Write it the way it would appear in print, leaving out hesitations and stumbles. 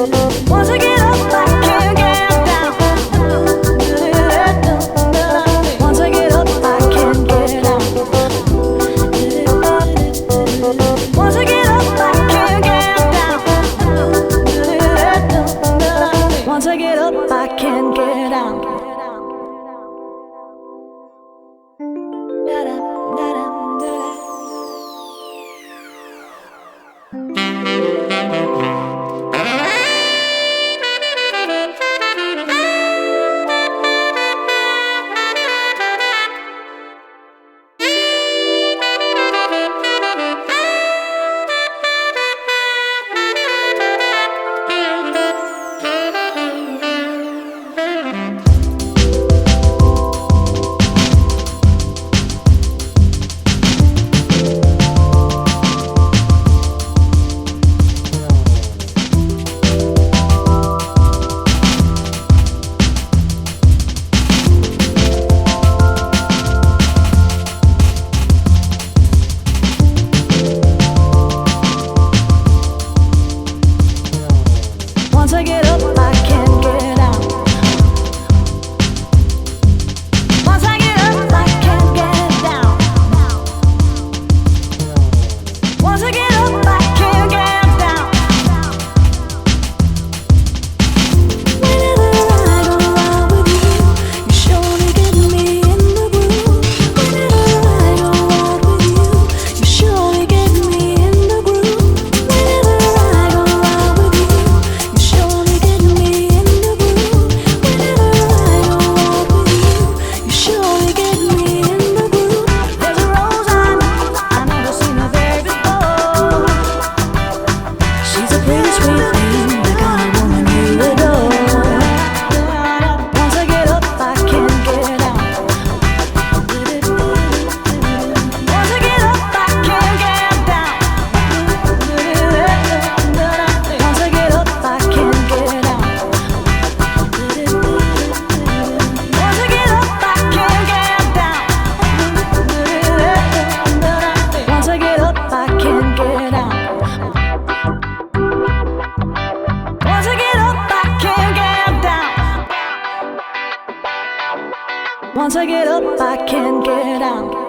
Once I get up, I can't get down. Once I get up, I can't get down. Once I get up, I can't get down. Once I get up, I can't get down. Once I get up, I can't get down. Once I get up, I can't get down. Once I get up, I can't get down. Whenever I go out with you, you surely get me in the groove. Whenever I go out with you, you surely get me in the groove. Whenever I go out with you, you surely get me in the groove. Whenever I go out with you, you surely get me in the groove. There's a rose I never seen her there before. She's a pretty sweet thing, the kind of woman you adore. Once I get up, I can't get down. Once I get up, I can't get down. Once I get up, I can't get down. Once I get up, I can't get down. Once I get up, I can't get down. Once I get up, I can't get down. Once I get up, I can't get down.